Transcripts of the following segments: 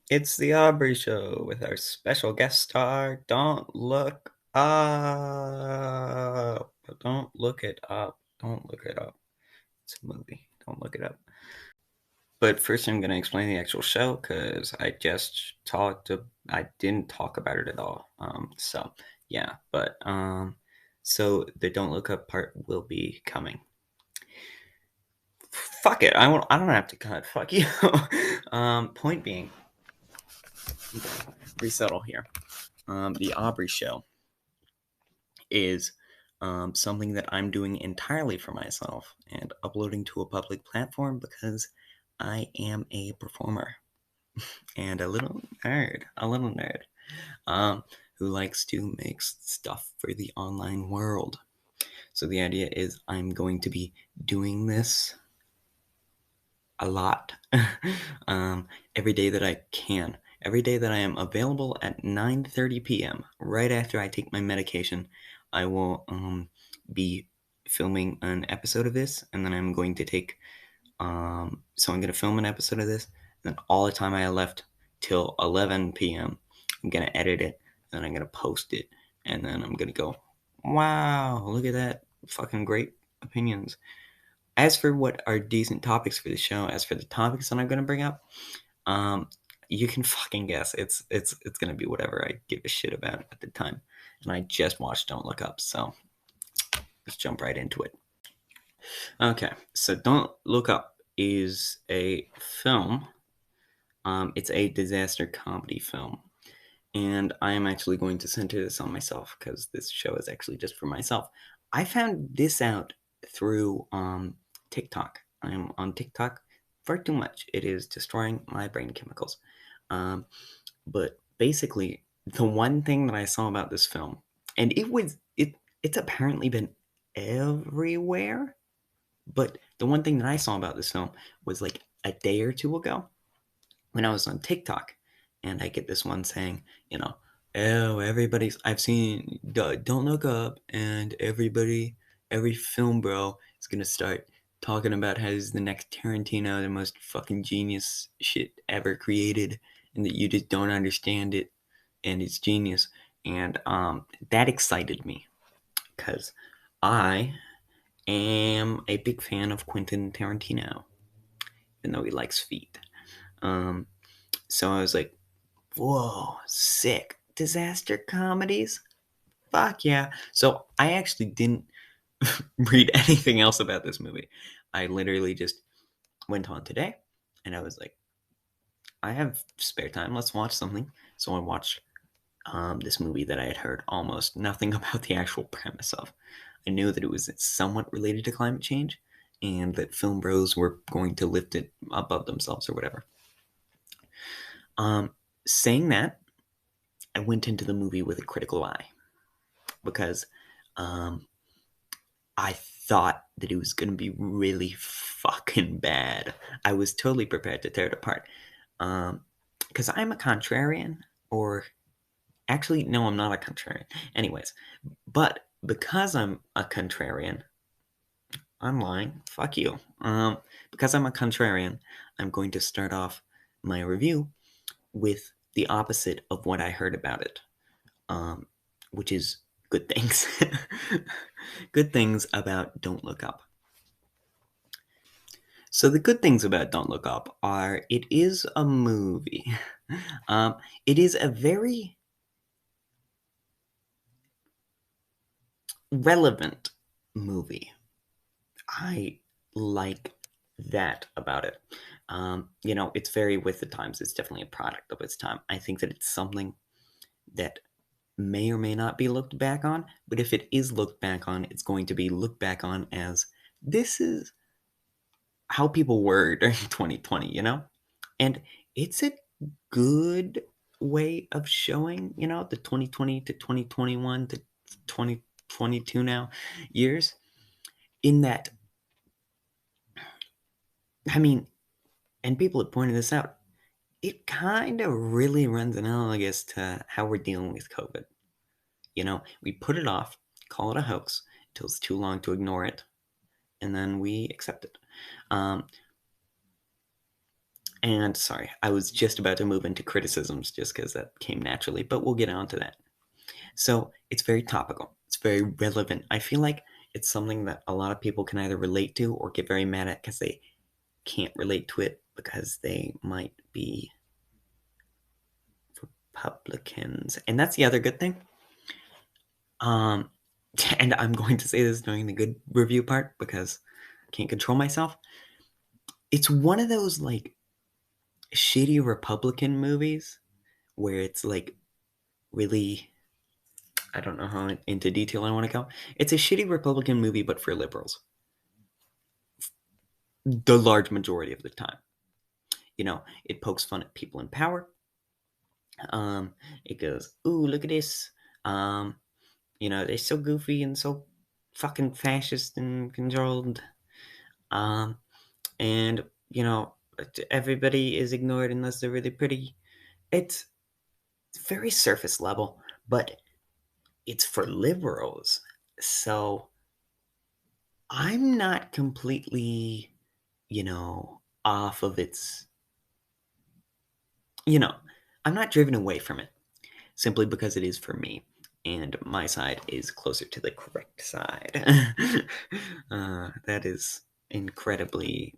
It's the Aubrey Show with our special guest star. Don't look up. Don't look it up. Don't look it up. It's a movie. Don't look it up. But first, I'm going to explain the actual show because I didn't talk about it at all. Yeah. So the Don't Look Up part will be coming. Fuck it. I don't have to cut. Fuck you. Point being, resettle here. The Aubrey Show is something that I'm doing entirely for myself and uploading to a public platform because I am a performer and a little nerd, who likes to make stuff for the online world. So the idea is I'm going to be doing this a lot, every day that I can. Every day that I am available at 9:30 p.m., right after I take my medication, I will be filming an episode of this, and then I'm going to take. So I'm going to film an episode of this, and then all the time I have left till 11 p.m., I'm going to edit it, and then I'm going to post it, and then I'm going to go, wow, look at that, fucking great opinions. As for what are decent topics for the show, as for the topics that I'm going to bring up, um, you can fucking guess. It's gonna be whatever I give a shit about at the time. And I just watched Don't Look Up, so let's jump right into it. Okay, so Don't Look Up is a film. It's a disaster comedy film, and I am actually going to center this on myself because this show is actually just for myself. I found this out through TikTok. I am on TikTok far too much. It is destroying my brain chemicals. Um, but basically, the one thing that I saw about this film, and it's apparently been everywhere, but the one thing that I saw about this film was like a day or two ago when I was on TikTok, and I get this one saying, oh, I've seen Don't Look Up, and every film bro is gonna start talking about how he's the next Tarantino, the most fucking genius shit ever created, and that you just don't understand it, and it's genius. And that excited me because I am a big fan of Quentin Tarantino, even though he likes feet. Um, so I was like, whoa, sick. Disaster comedies? Fuck yeah. So I actually didn't read anything else about this movie. I literally just went on today and I was like, I have spare time. Let's watch something. So I watched this movie that I had heard almost nothing about the actual premise of. I knew that it was somewhat related to climate change and that film bros were going to lift it above themselves or whatever. Um, Saying that, I went into the movie with a critical eye because um, I thought that it was going to be really fucking bad. I was totally prepared to tear it apart. Because I'm a contrarian, or actually, no, I'm not a contrarian. Anyways, but because I'm a contrarian, I'm lying. Fuck you. Because I'm a contrarian, I'm going to start off my review with the opposite of what I heard about it, um, which is good things. Good things about Don't Look Up. So the good things about Don't Look Up are it is a movie. It is a very relevant movie. I like that about it. It's very with the times. It's definitely a product of its time. I think that it's something that may or may not be looked back on, but if it is looked back on, it's going to be looked back on as this is how people were during 2020, And it's a good way of showing, the 2020 to 2021 to 2022 now years, in that, I mean, and people have pointed this out, it kind of really runs analogous to how we're dealing with COVID. We put it off, call it a hoax until it's too long to ignore it, and then we accept it. Um, And sorry, I was just about to move into criticisms just because that came naturally, but we'll get on to that. So it's very topical. It's very relevant. I feel like it's something that a lot of people can either relate to or get very mad at because they can't relate to it because they might be Republicans. And that's the other good thing. Um, and I'm going to say this during the good review part because I can't control myself. It's one of those like shitty Republican movies where it's like really, I don't know how into detail I want to go. It's a shitty Republican movie, but for liberals. The large majority of the time. It pokes fun at people in power. It goes, ooh, look at this. Um, they're so goofy and so fucking fascist and controlled. Um, and, everybody is ignored unless they're really pretty. It's very surface level, but it's for liberals. So I'm not completely, off of its, you know, I'm not driven away from it simply because it is for me. And my side is closer to the correct side. That is incredibly.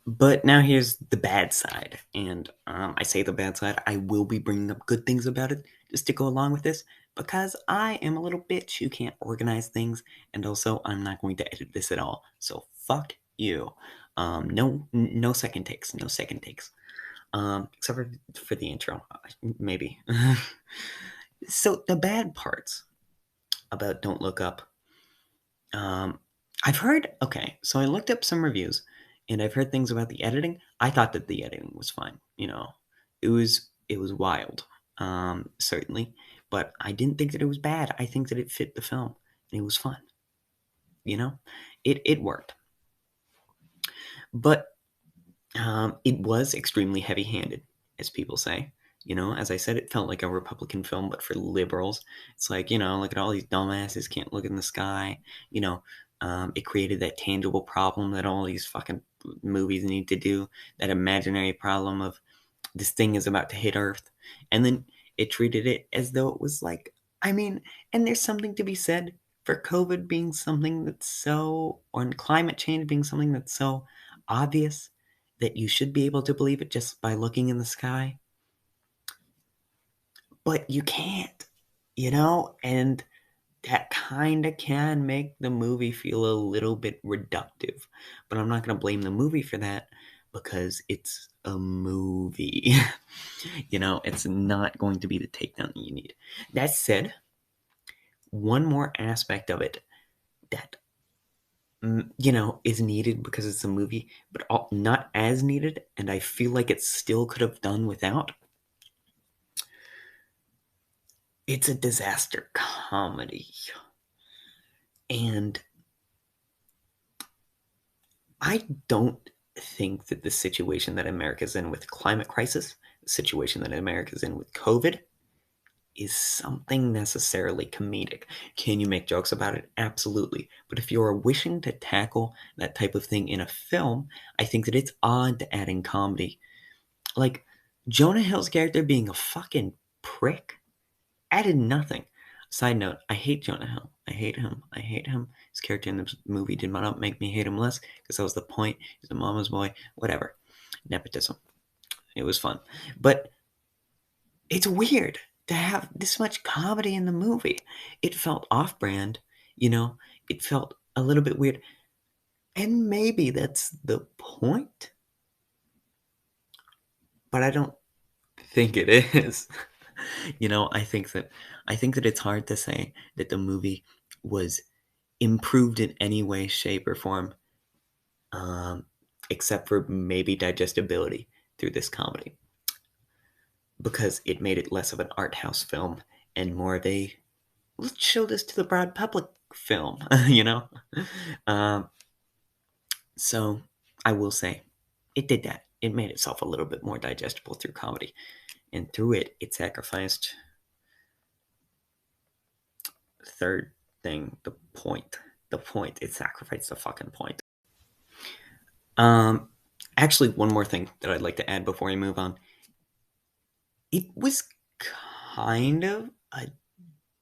But now here's the bad side. And I say the bad side, I will be bringing up good things about it just to go along with this because I am a little bitch who can't organize things. And also, I'm not going to edit this at all. So fuck you. No second takes. No second takes. Except for the intro, maybe. So the bad parts about Don't Look Up. I've heard. Okay, so I looked up some reviews, and I've heard things about the editing. I thought that the editing was fine. It was wild, certainly, but I didn't think that it was bad. I think that it fit the film, and it was fun. It worked, but it was extremely heavy-handed, as people say. As I said, it felt like a Republican film, but for liberals. It's like, look at all these dumbasses can't look in the sky. It created that tangible problem that all these fucking movies need to do, that imaginary problem of this thing is about to hit Earth. And then it treated it as though it was like, and there's something to be said for COVID being something that's so, or climate change being something that's so obvious that you should be able to believe it just by looking in the sky. But you can't, and that kind of can make the movie feel a little bit reductive. But I'm not going to blame the movie for that because it's a movie. It's not going to be the takedown that you need. That said, one more aspect of it that is needed because it's a movie, but not as needed, and I feel like it still could have done without. It's a disaster comedy. And I don't think that the situation that America's in with climate crisis, the situation that America's in with COVID, is something necessarily comedic. Can you make jokes about it? Absolutely. But if you're wishing to tackle that type of thing in a film, I think that it's odd to add in comedy. Like, Jonah Hill's character being a fucking prick added nothing. Side note, I hate Jonah Hill. I hate him. I hate him. His character in this movie did not make me hate him less because that was the point. He's a mama's boy. Whatever. Nepotism. It was fun. But it's weird to have this much comedy in the movie. It felt off brand, it felt a little bit weird. And maybe that's the point. But I don't think it is. I think that it's hard to say that the movie was improved in any way, shape, or form, um, except for maybe digestibility through this comedy, because it made it less of an art house film and more of a let's show this to the broad public film, Um, so I will say it did that. It made itself a little bit more digestible through comedy, and through it sacrificed third thing, the point. It sacrificed the fucking point. Um, Actually, one more thing that I'd like to add before we move on. It was kind of a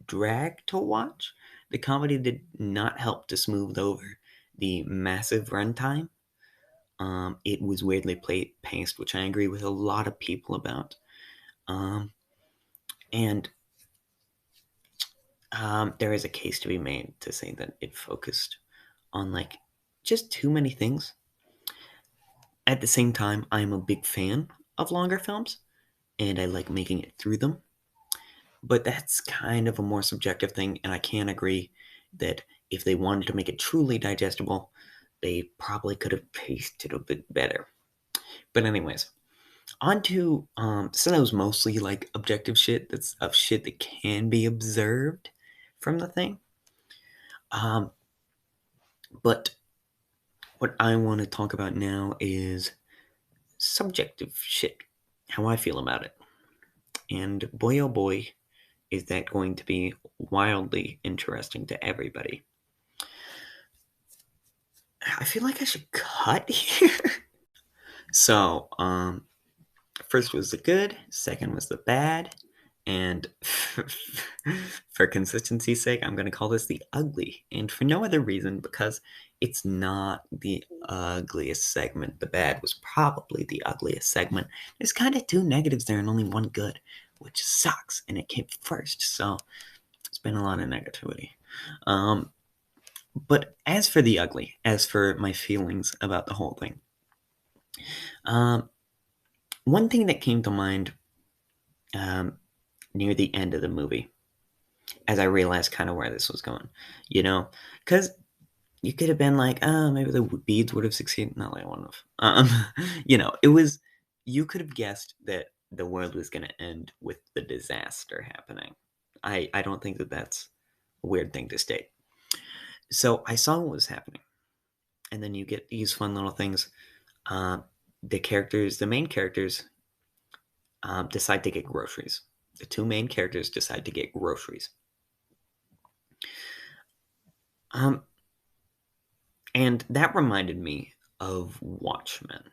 drag to watch. The comedy did not help to smooth over the massive runtime. It was weirdly paced, which I agree with a lot of people about. Um, and there is a case to be made to say that it focused on like just too many things. At the same time, I'm a big fan of longer films, and I like making it through them. But that's kind of a more subjective thing, and I can agree that if they wanted to make it truly digestible, they probably could have paced it a bit better. But anyways, on to so that was mostly like objective shit that's of shit that can be observed from the thing. Um, but what I want to talk about now is subjective shit, how I feel about it. And boy oh boy, is that going to be wildly interesting to everybody. I feel like I should cut here. So, first was the good, second was the bad, and for consistency's sake, I'm going to call this the ugly. And for no other reason, because it's not the ugliest segment. The bad was probably the ugliest segment. There's kind of two negatives there and only one good, which sucks, and it came first, so it's been a lot of negativity. But as for the ugly, as for my feelings about the whole thing, um, one thing that came to mind um, near the end of the movie, as I realized kind of where this was going, because you could have been like, oh, maybe the beads would have succeeded. No, they wouldn't have. It was, you could have guessed that the world was going to end with the disaster happening. I don't think that that's a weird thing to state. So I saw what was happening. And then you get these fun little things. Uh, the main characters, decide to get groceries. The two main characters decide to get groceries. Um, and that reminded me of Watchmen.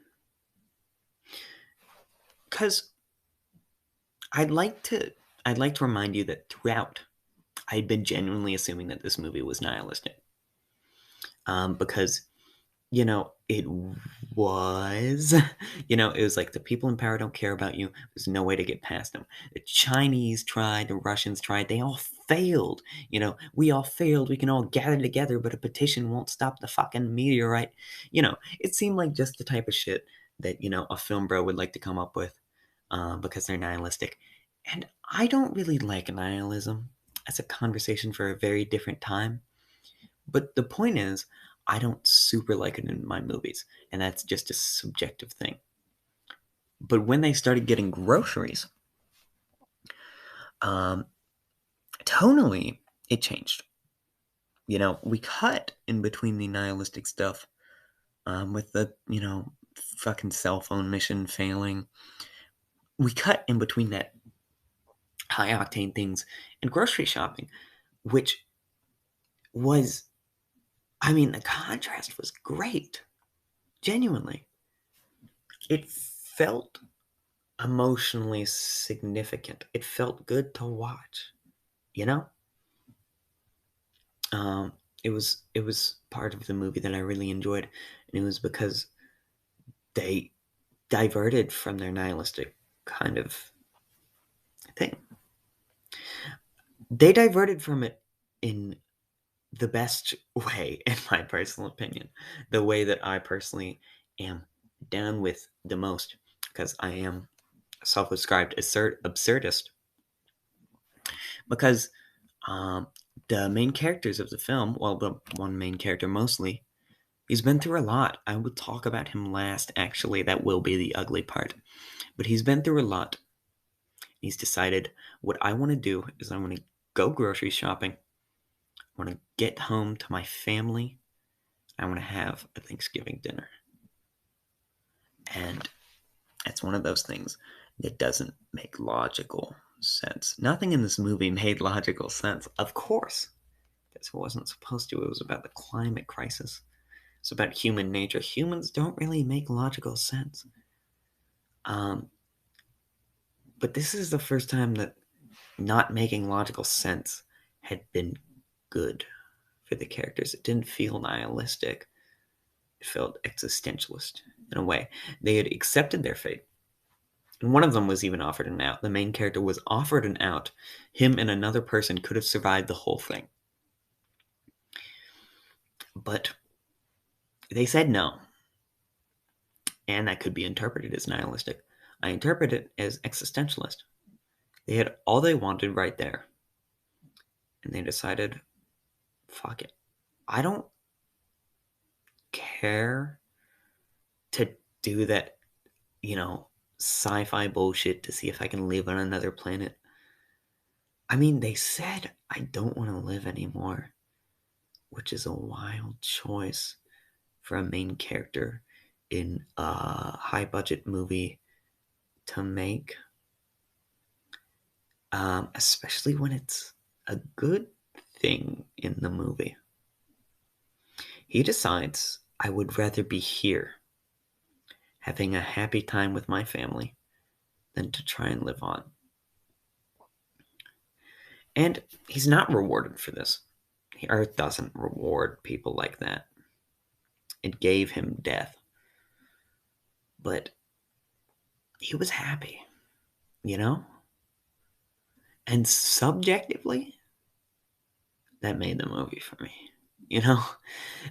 Because I'd like to remind you that throughout, I'd been genuinely assuming that this movie was nihilistic. Because it was, it was like the people in power don't care about you. There's no way to get past them. The Chinese tried, the Russians tried, they all failed. We all failed. We can all gather together, but a petition won't stop the fucking meteorite. It seemed like just the type of shit that, a film bro would like to come up with because they're nihilistic. And I don't really like nihilism. That's a conversation for a very different time. But the point is, I don't super like it in my movies, and that's just a subjective thing. But when they started getting groceries, um, tonally, it changed. We cut in between the nihilistic stuff with the, fucking cell phone mission failing. We cut in between that high octane things and grocery shopping, which was, the contrast was great. Genuinely. It felt emotionally significant. It felt good to watch, you know? It was part of the movie that I really enjoyed, and it was because they diverted from their nihilistic kind of thing. They diverted from it in the best way, in my personal opinion. The way that I personally am down with the most, because I am a self-described absurdist. Because the main characters of the film, well, the one main character mostly, he's been through a lot. I will talk about him last, actually. That will be the ugly part. But he's been through a lot. He's decided, what I want to do is I want to go grocery shopping. I want to get home to my family. I want to have a Thanksgiving dinner. And it's one of those things that doesn't make logical sense. Nothing in this movie made logical sense, of course. Because it wasn't supposed to. It was about the climate crisis. It's about human nature. Humans don't really make logical sense. But this is the first time that not making logical sense had been good for the characters. It didn't feel nihilistic. It felt existentialist in a way. They had accepted their fate. And one of them was even offered an out. The main character was offered an out. Him and another person could have survived the whole thing. But they said no. And that could be interpreted as nihilistic. I interpret it as existentialist. They had all they wanted right there. And they decided, fuck it. I don't care to do that, sci-fi bullshit to see if I can live on another planet. I mean, they said I don't want to live anymore, which is a wild choice for a main character in a high-budget movie to make, especially when it's a good thing in the movie. He decides, I would rather be here, having a happy time with my family, than to try and live on. And he's not rewarded for this. The earth doesn't reward people like that. It gave him death. But he was happy, And subjectively, that made the movie for me,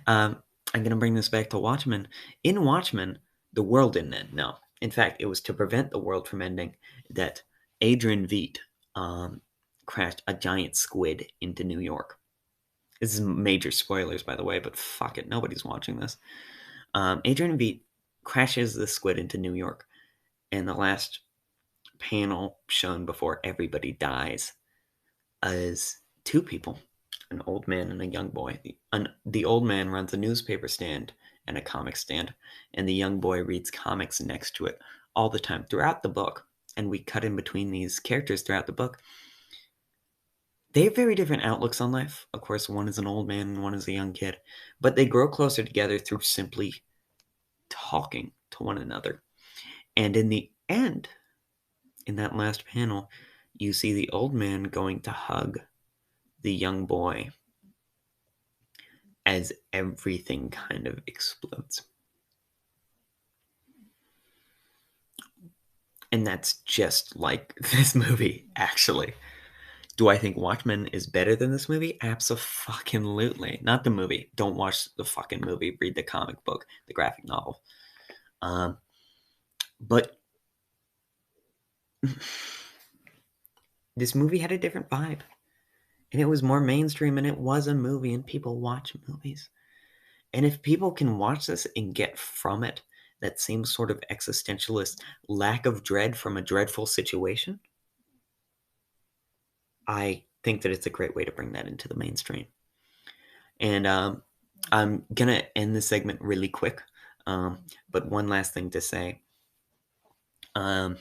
I'm going to bring this back to Watchmen. In Watchmen, the world didn't end, no. In fact, it was to prevent the world from ending that Adrian Veidt crashed a giant squid into New York. This is major spoilers, by the way, but fuck it, nobody's watching this. Adrian Veidt crashes the squid into New York, and the last panel shown before everybody dies is two people, an old man and a young boy. The old man runs a newspaper stand and a comic stand, and the young boy reads comics next to it all the time throughout the book. And we cut in between these characters throughout the book. They have very different outlooks on life. Of course, one is an old man and one is a young kid, but they grow closer together through simply talking to one another. And in the end, in that last panel, you see the old man going to hug the young boy as everything kind of explodes. And that's just like this movie, actually. Do I think Watchmen is better than this movie? Abso-fucking-lutely. Not the movie. Don't watch the fucking movie. Read the comic book, the graphic novel. But this movie had a different vibe. And it was more mainstream, and it was a movie, and people watch movies. And if people can watch this and get from it that same sort of existentialist lack of dread from a dreadful situation, I think that it's a great way to bring that into the mainstream. And I'm going to end this segment really quick. But one last thing to say. The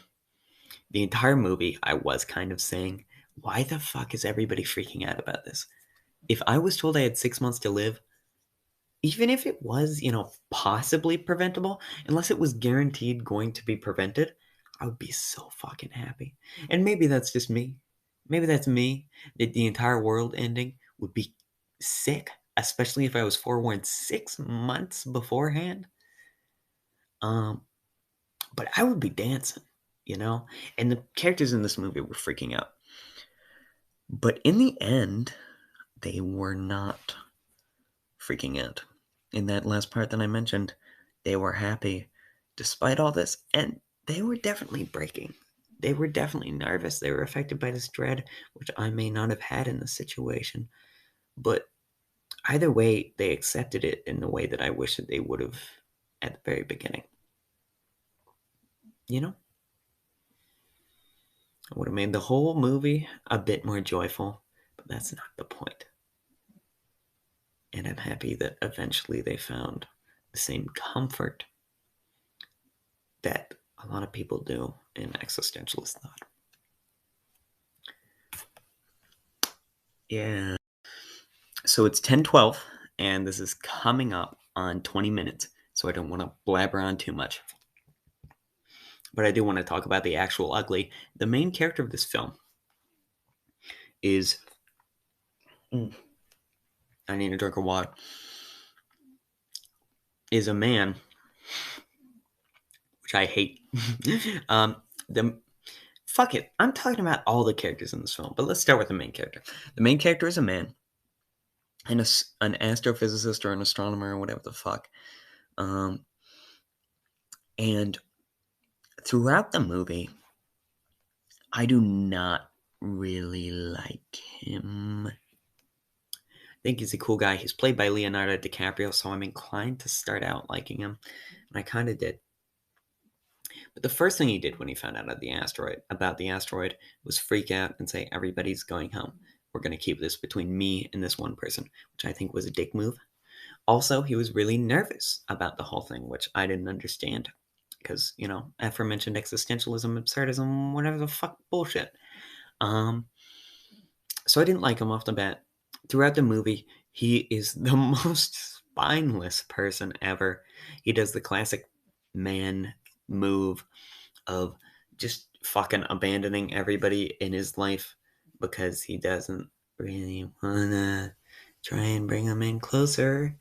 entire movie, I was kind of saying, why the fuck is everybody freaking out about this? If I was told I had 6 months to live, even if it was, possibly preventable, unless it was guaranteed going to be prevented, I would be so fucking happy. And maybe that's just me. Maybe that's me, that the entire world ending would be sick, especially if I was forewarned 6 months beforehand. But I would be dancing, And the characters in this movie were freaking out. But in the end, they were not freaking out. In that last part that I mentioned, they were happy despite all this, and they were definitely breaking. They were definitely nervous. They were affected by this dread, which I may not have had in this situation. But either way, they accepted it in the way that I wish that they would have at the very beginning. I would have made the whole movie a bit more joyful, but that's not the point. And I'm happy that eventually they found the same comfort that a lot of people do in existentialist thought. Yeah. So it's 10:12, and this is coming up on 20 minutes, so I don't want to blabber on too much. But I do want to talk about the actual ugly. The main character of this film is... I need a drink of water. Is a man, which I hate. Fuck it. I'm talking about all the characters in this film, but let's start with the main character. The main character is a man, and an astrophysicist or an astronomer or whatever the fuck. And throughout the movie, I do not really like him. I think he's a cool guy. He's played by Leonardo DiCaprio, so I'm inclined to start out liking him. And I kind of did. But the first thing he did when he found out about the asteroid was freak out and say, everybody's going home. We're going to keep this between me and this one person, which I think was a dick move. Also, he was really nervous about the whole thing, which I didn't understand. Because, aforementioned existentialism, absurdism, whatever the fuck bullshit. So I didn't like him off the bat. Throughout the movie, he is the most spineless person ever. He does the classic man move of just fucking abandoning everybody in his life because he doesn't really wanna try and bring them in closer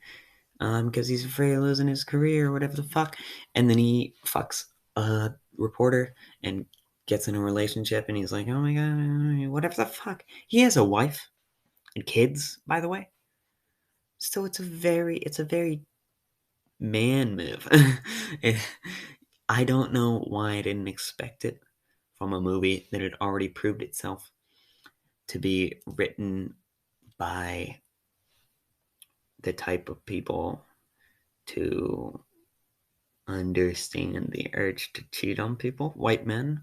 because he's afraid of losing his career or whatever the fuck. And then he fucks a reporter and gets in a relationship, and he's like, oh my god, whatever the fuck. He has a wife and kids, by the way. So it's a very man move. I don't know why I didn't expect it from a movie that had already proved itself to be written by the type of people to understand the urge to cheat on people. White men,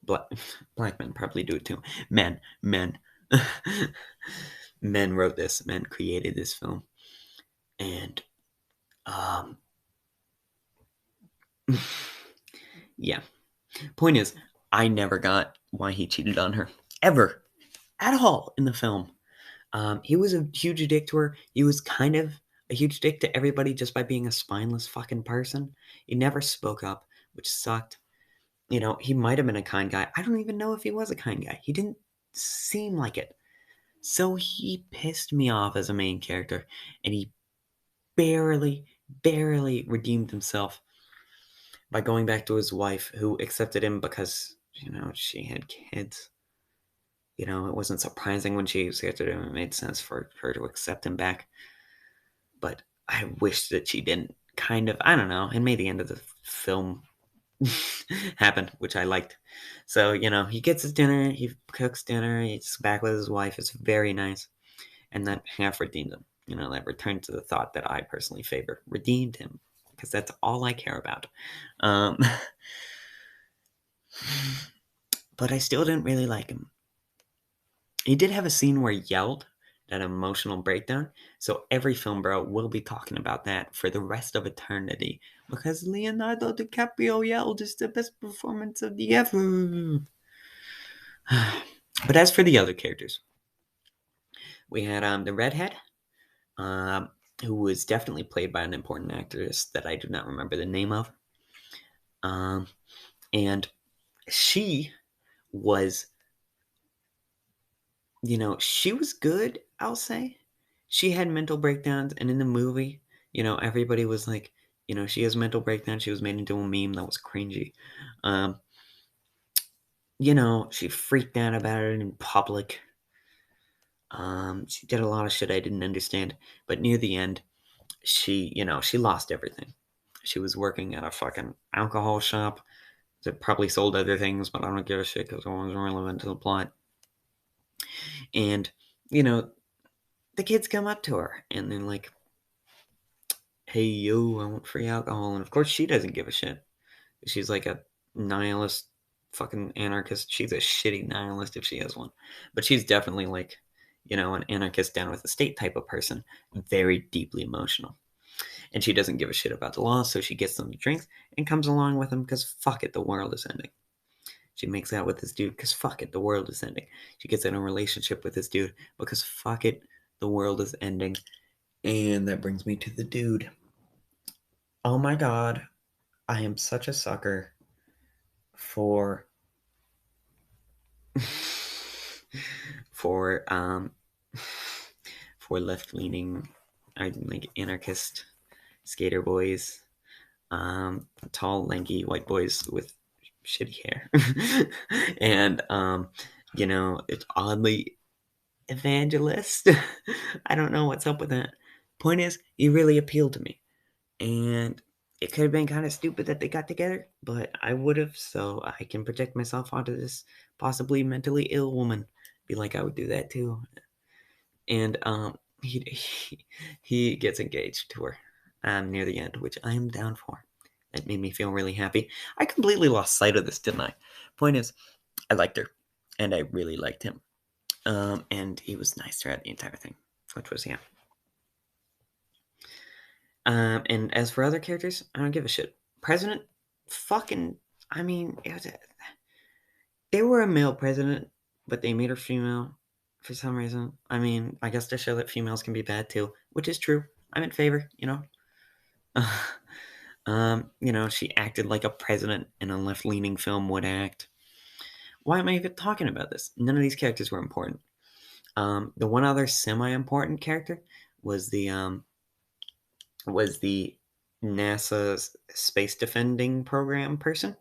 black men probably do it too. Men men wrote this, men created this film. And yeah. Point is, I never got why he cheated on her. Ever. At all in the film. He was a huge dick to her. He was kind of a huge dick to everybody just by being a spineless fucking person. He never spoke up, which sucked. He might have been a kind guy. I don't even know if he was a kind guy. He didn't seem like it. So he pissed me off as a main character, and he barely redeemed himself by going back to his wife, who accepted him because, she had kids. It wasn't surprising when she accepted him. It made sense for her to accept him back. But I wish that she didn't. Kind of, I don't know. It made the end of the film happen, which I liked. So, he gets his dinner, he cooks dinner, he's back with his wife. It's very nice. And that half redeemed him. That returned to the thought that I personally favor. Redeemed him. Because that's all I care about. But I still didn't really like him. He did have a scene where he yelled, that emotional breakdown. So every film bro will be talking about that for the rest of eternity. Because Leonardo DiCaprio yelled, it's the best performance of the ever. But as for the other characters, we had the redhead, who was definitely played by an important actress that I do not remember the name of. And she was, she was good, I'll say. She had mental breakdowns, and in the movie, everybody was like, she has mental breakdowns. She was made into a meme that was cringy. She freaked out about it in public. She did a lot of shit I didn't understand. But near the end, she lost everything. She was working at a fucking alcohol shop that probably sold other things, but I don't give a shit because it wasn't relevant to the plot. And, the kids come up to her and they're like, hey, yo, I want free alcohol. And of course, she doesn't give a shit. She's like a nihilist, fucking anarchist. She's a shitty nihilist if she has one. But she's definitely like, an anarchist down with the state type of person. Very deeply emotional. And she doesn't give a shit about the law, so she gets them to drinks and comes along with them because fuck it, the world is ending. She makes out with this dude because fuck it, the world is ending. She gets in a relationship with this dude because fuck it, the world is ending. And that brings me to the dude. Oh my god, I am such a sucker for for for left-leaning, like anarchist skater boys, tall, lanky white boys with shitty hair, and it's oddly evangelist. I don't know what's up with that. Point is, he really appealed to me, and it could have been kind of stupid that they got together, but I would have, so I can project myself onto this possibly mentally ill woman. Be like, I would do that too. And he gets engaged to her near the end, which I am down for. That made me feel really happy. I completely lost sight of this, didn't I? Point is, I liked her, and I really liked him. And he was nice throughout the entire thing, which was, yeah. And as for other characters, I don't give a shit. President, fucking, I mean, they were a male president, but they made her female for some reason. I mean, I guess to show that females can be bad too, which is true. I'm in favor, she acted like a president in a left-leaning film would act. Why am I even talking about this? None of these characters were important. The one other semi-important character was the NASA's space defending program person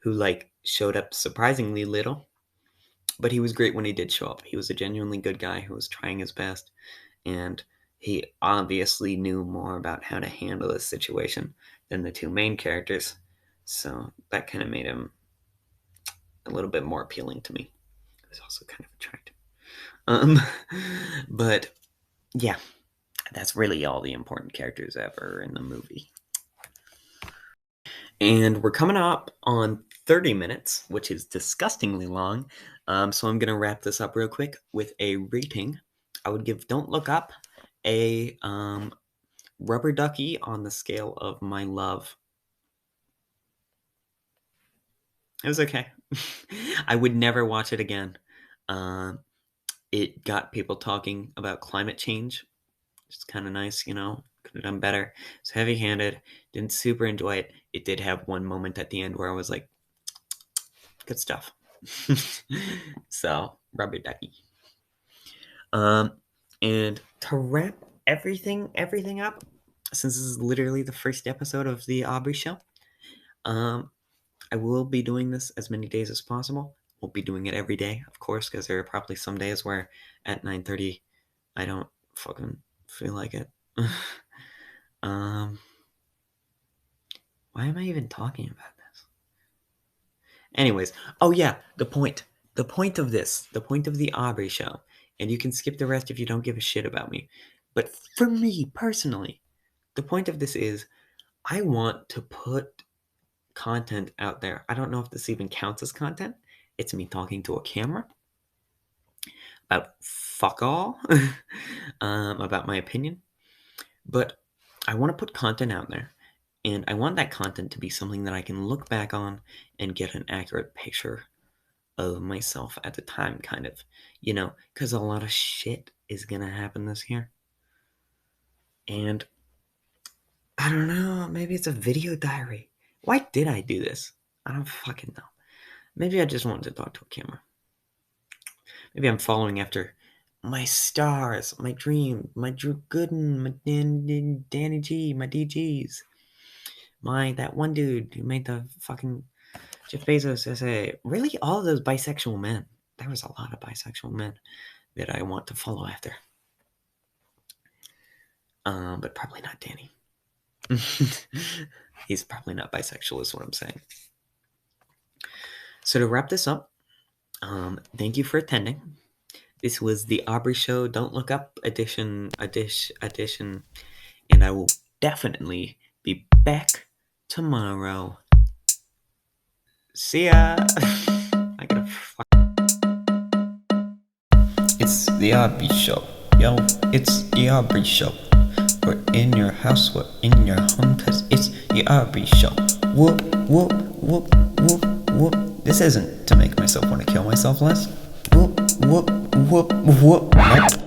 who showed up surprisingly little, but he was great when he did show up. He was a genuinely good guy who was trying his best, and he obviously knew more about how to handle this situation than the two main characters, so that kind of made him a little bit more appealing to me. He was also kind of attractive. But yeah, that's really all the important characters ever in the movie. And we're coming up on 30 minutes, which is disgustingly long. So I'm going to wrap this up real quick with a rating. I would give Don't Look Up a rubber ducky on the scale of my love. It was okay. I would never watch it again. It got people talking about climate change. It's kind of nice, could have done better. It's heavy-handed. Didn't super enjoy it. It did have one moment at the end where I was like, good stuff. So, rubber ducky. And to wrap everything up, since this is literally the first episode of the Aubrey show, I will be doing this as many days as possible. Won't be doing it every day, of course, because there are probably some days where at 9:30 I don't fucking feel like it. Why am I even talking about this? Anyways, oh yeah, the point of this, the point of the Aubrey show, and you can skip the rest if you don't give a shit about me, but for me personally, the point of this is I want to put content out there. I don't know if this even counts as content. It's me talking to a camera about fuck all, about my opinion, but I want to put content out there, and I want that content to be something that I can look back on and get an accurate picture of myself at the time, kind of, because a lot of shit is gonna happen this year, and I don't know, maybe it's a video diary. Why did I do this? I don't fucking know. Maybe I just wanted to talk to a camera. Maybe I'm following after my stars, my dream, my Drew Gooden, my Danny G, my DGs, that one dude who made the fucking Jeff Bezos essay. Really, all of those bisexual men. There was a lot of bisexual men that I want to follow after. But probably not Danny. He's probably not bisexual is what I'm saying. So to wrap this up, thank you for attending. This was the Aubrey Show Don't Look Up edition, and I will definitely be back tomorrow. See ya! I gotta It's the Aubrey Show, yo, it's the Aubrey Show. We're in your house, we're in your home, cause it's the Aubrey Show. Whoop, whoop, whoop, whoop, whoop. This isn't to make myself want to kill myself less. Whoop, whoop, whoop, whoop. Nope.